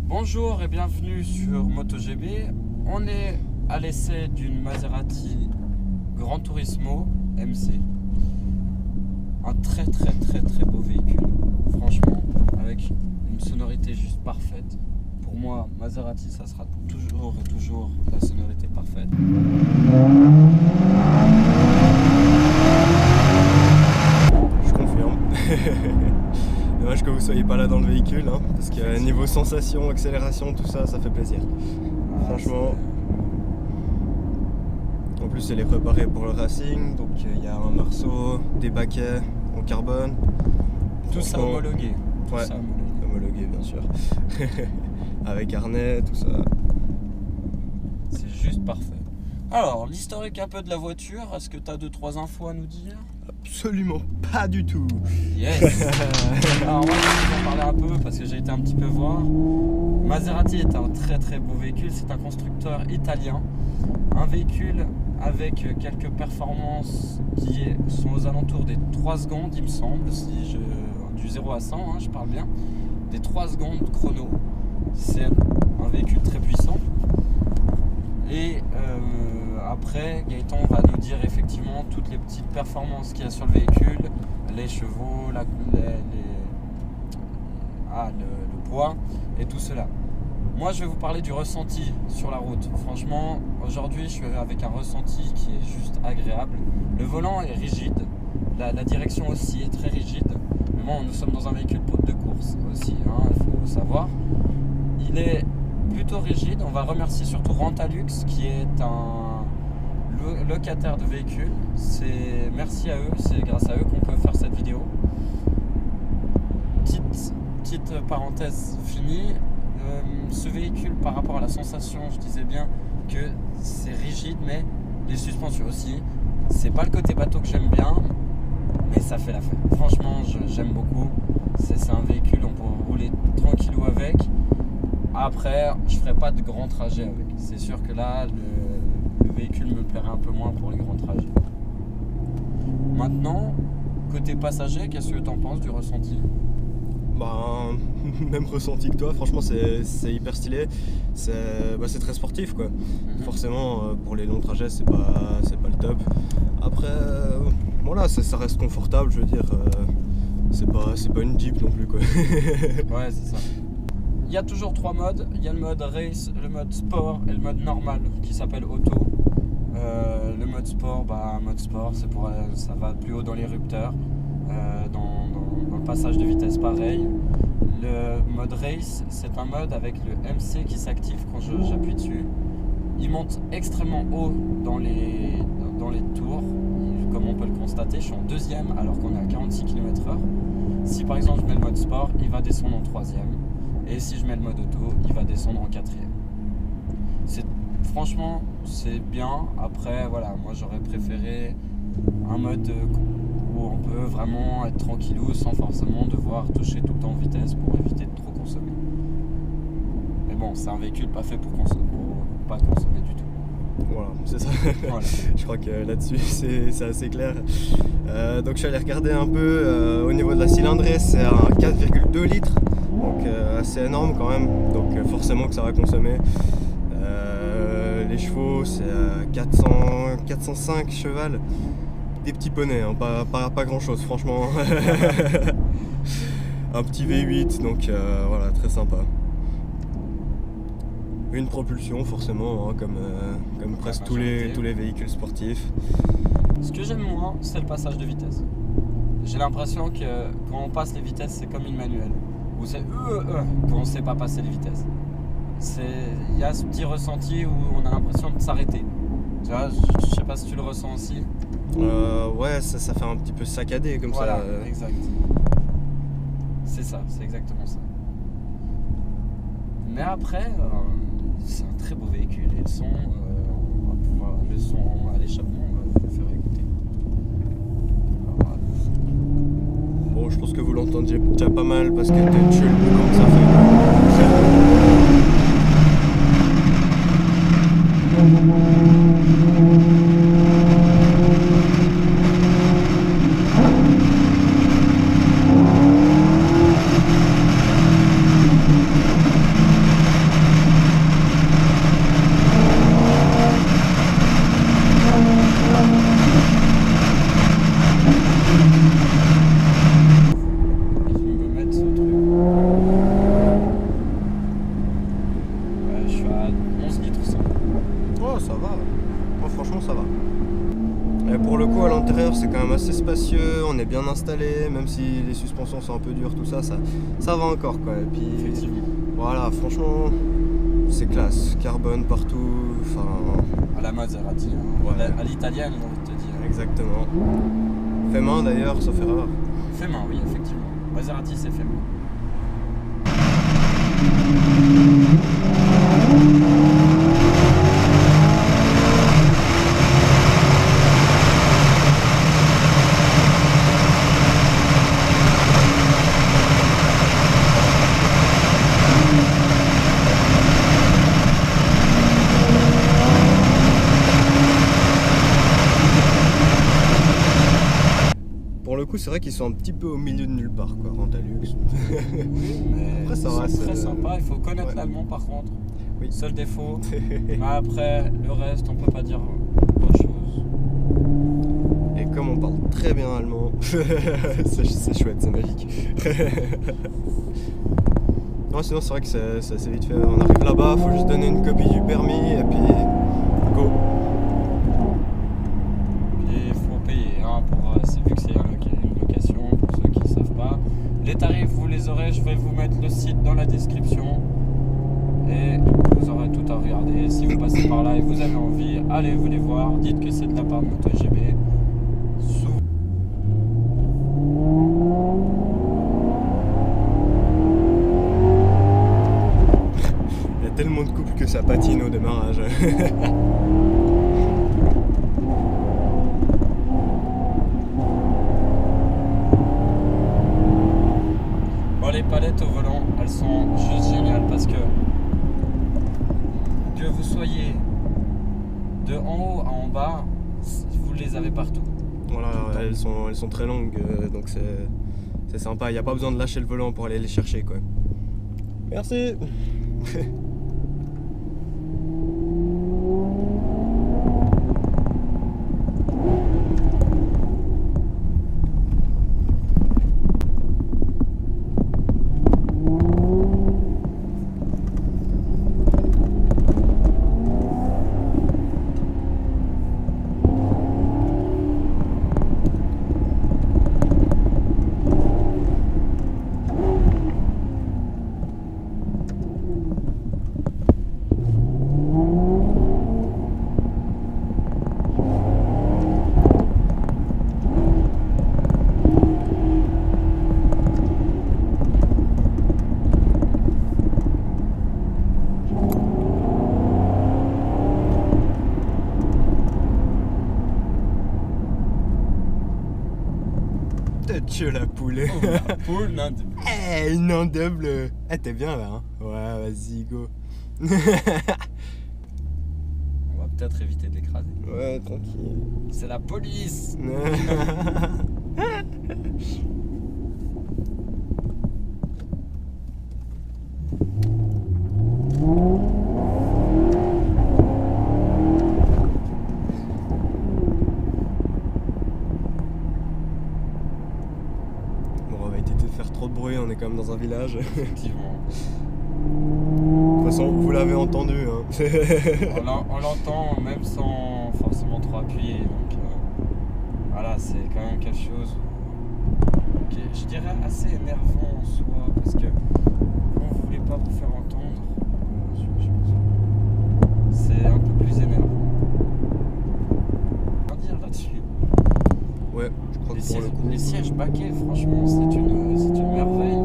Bonjour et bienvenue sur MotoGB. On est à l'essai d'une Maserati Gran Turismo MC. Un très beau véhicule, franchement, avec une sonorité juste parfaite. Pour moi, Maserati, ça sera toujours et toujours la sonorité parfaite. Je confirme. Dommage que vous soyez pas là dans le véhicule, hein, parce que niveau sensation, accélération, tout ça, ça fait plaisir. Franchement. En plus, elle est préparée pour le racing, donc il y a un marceau, des baquets en carbone. Tout ça homologué. Ouais, homologué bien sûr. Avec harnais, tout ça. C'est juste parfait. Alors, l'historique un peu de la voiture, est-ce que tu as 2-3 infos à nous dire ? Absolument pas du tout. Yes. Alors moi je vais en parler un peu parce que j'ai été un petit peu voir. Maserati est un très beau véhicule, c'est un constructeur italien. Un véhicule avec quelques performances qui sont aux alentours des 3 secondes il me semble, du 0 à 100, hein, je parle bien. Des 3 secondes chrono. C'est un véhicule très puissant. Et après, Gaëtan va nous dire effectivement toutes les petites performances qu'il y a sur le véhicule, les chevaux, le poids et tout cela. Moi, je vais vous parler du ressenti sur la route. Franchement, aujourd'hui, je suis avec un ressenti qui est juste agréable. Le volant est rigide, la direction aussi est très rigide. Mais bon, nous sommes dans un véhicule de course aussi, hein, il faut savoir. Il est plutôt rigide. On va remercier surtout Rentalux qui est un locataire de véhicules. Merci à eux, c'est grâce à eux qu'on peut faire cette vidéo. Petite parenthèse finie. Ce véhicule, par rapport à la sensation, je disais bien que c'est rigide, mais les suspensions aussi. C'est pas le côté bateau que j'aime bien, mais ça fait l'affaire. Franchement, j'aime beaucoup. C'est un véhicule, on peut rouler tranquillou avec. Après, je ferai pas de grands trajets avec. C'est sûr que là, le véhicule me plairait un peu moins pour les grands trajets. Maintenant, côté passager, qu'est-ce que tu en penses du ressenti ? Ben, même ressenti que toi, franchement c'est hyper stylé, c'est très sportif quoi. Forcément pour les longs trajets c'est pas le top. Après voilà, ça reste confortable, je veux dire, c'est pas une Jeep non plus quoi. Ouais, c'est ça. Il y a toujours 3 modes, il y a le mode race, le mode sport et le mode normal qui s'appelle auto. Le mode sport, ça va plus haut dans les rupteurs, dans le passage de vitesse pareil. Le mode race, c'est un mode avec le MC qui s'active quand j'appuie dessus. Il monte extrêmement haut dans les tours, comme on peut le constater. Je suis en 2e alors qu'on est à 46 km/h. Si par exemple je mets le mode sport, il va descendre en 3e. Et si je mets le mode auto, il va descendre en 4e. Franchement, c'est bien. Après, voilà, moi j'aurais préféré un mode où on peut vraiment être tranquillou sans forcément devoir toucher tout le temps en vitesse pour éviter de trop consommer. Mais bon, c'est un véhicule pas fait pour pas consommer du tout. Voilà, c'est ça. Voilà. Je crois que là-dessus c'est assez clair. Donc je suis allé regarder un peu au niveau de la cylindrée, c'est un 4,2 litres, donc assez énorme quand même, donc forcément que ça va consommer. Les chevaux c'est 405 cheval, des petits poneys, hein, pas grand chose franchement. Un petit V8, donc voilà, très sympa. une propulsion forcément, hein, comme presque tous majorité. les véhicules sportifs. Ce que j'aime moins, c'est le passage de vitesse. J'ai l'impression que quand on passe les vitesses, c'est comme une manuelle. Où c'est quand on ne sait pas passer les vitesses. Il y a ce petit ressenti où on a l'impression de s'arrêter. Tu vois, je sais pas si tu le ressens aussi. Ouais, ça fait un petit peu saccadé comme Voilà, ça. exact. C'est ça, c'est exactement ça. Mais après, c'est un très beau véhicule et le son, on va pouvoir, le son à l'échappement, on va le faire écouter. Alors, Bon, je pense que vous l'entendiez déjà pas mal parce que tu le boulot que ça fait. je vais me mettre ce truc. Ouais, je suis à 11 litres 100. Oh, ça va. Oh, franchement, ça va. Et pour le coup, à l'intérieur, c'est quand même assez spacieux, on est bien installé, même si les suspensions sont un peu dures, tout ça, ça va encore quoi. Et puis, Effectivement. voilà, franchement, c'est classe. Carbone partout, enfin, À la Maserati, hein. Ouais. À l'italienne, j'ai envie de te dire. exactement. Fait main d'ailleurs, sauf erreur. Fait main, oui, effectivement. Maserati, c'est fait main. Pour le coup, c'est vrai qu'ils sont un petit peu au milieu de nulle part, quoi, Rentalux. Mais Après, ça ils va, sont très c'est- sympa. Il faut connaître Ouais. l'allemand par contre. Oui. Seul défaut. Mais après, le reste, on peut pas dire autre chose. Et comme on parle très bien allemand, c'est chouette, c'est magique. Non, sinon, c'est vrai que c'est assez vite fait. On arrive là-bas, faut juste donner une copie du permis et puis go. Et il faut payer, hein, vu que c'est une location, pour ceux qui ne savent pas. Les tarifs, vous les aurez, je vais vous mettre le site dans la description. Et vous aurez tout à regarder. Si vous passez par là et vous avez envie, allez vous les voir. Dites que c'est de la part de MotoGB. Il y a tellement de couples que ça patine au démarrage. Bon, les palettes au volant, elles sont juste géniales parce que vous soyez de en haut à en bas, vous les avez partout. Voilà, elles sont très longues, donc c'est sympa. Il n'y a pas besoin de lâcher le volant pour aller les chercher, quoi. Merci. Dieu la poule. Oh, la poule, non, Eh, une en double. Eh, t'es bien là, hein. Ouais, vas-y, go. on va peut-être éviter de l'écraser. Ouais, tranquille. C'est la police. Bon, on va éviter de faire trop de bruit, on est quand même dans un village. Effectivement. Faut façon, vous l'avez entendu. Hein. On l'entend même sans forcément trop appuyer. Donc voilà, c'est quand même quelque chose qui est, je dirais, assez énervant en soi. Parce que quand vous voulez pas vous faire entendre, c'est un peu plus énervant. Quoi dire là-dessus? Ouais, je crois que pour le coup. Les sièges baquets, franchement, c'est une merveille.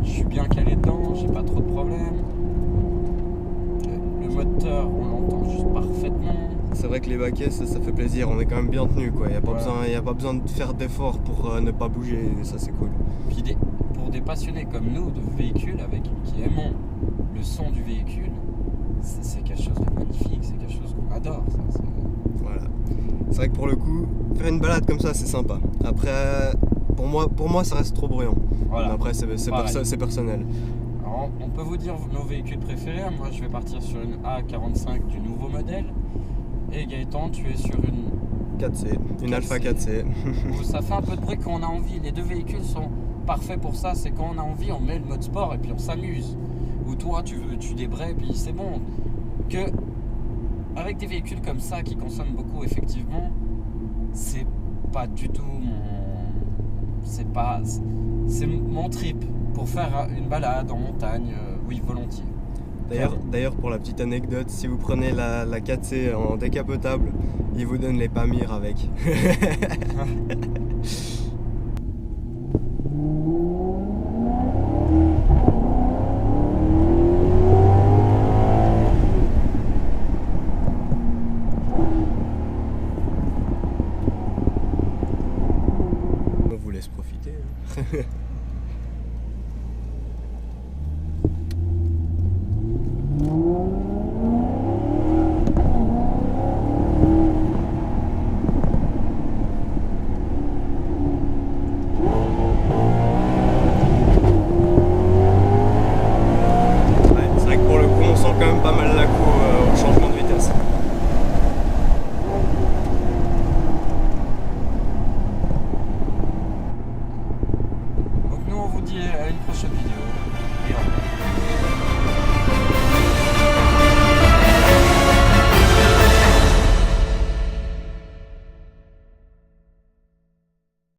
Je suis bien calé dedans, j'ai pas trop de problèmes. Le moteur, on l'entend juste parfaitement. C'est vrai que les baquets, ça fait plaisir, on est quand même bien tenu, quoi. Il n'y a, Ouais. a pas besoin de faire d'efforts pour ne pas bouger, et ça c'est cool. Puis pour des passionnés comme nous de véhicules, qui aimons le son du véhicule, c'est quelque chose de magnifique, c'est quelque chose qu'on adore. Ça, Voilà. C'est vrai que pour le coup, faire une balade comme ça, c'est sympa. Après, pour moi, ça reste trop bruyant. voilà. Mais après, c'est personnel. Alors, on peut vous dire nos véhicules préférés. Moi, je vais partir sur une A45 du nouveau modèle. Et Gaëtan, tu es sur une 4C, une 4C. Alpha 4C. où ça fait un peu de bruit quand on a envie. Les deux véhicules sont parfaits pour ça. C'est quand on a envie, on met le mode sport et puis on s'amuse. Ou toi, tu débrayes et puis c'est bon. Que avec des véhicules comme ça qui consomment beaucoup, effectivement, c'est pas du tout c'est mon trip pour faire une balade en montagne. Oui, volontiers. D'ailleurs, pour la petite anecdote, si vous prenez la 4C en décapotable, il vous donne les Pamir avec. On vous laisse profiter. Hein. C'est vrai que pour le coup, on sent quand même pas mal la cour au changement de vitesse. Donc nous, on vous dit à une prochaine vidéo.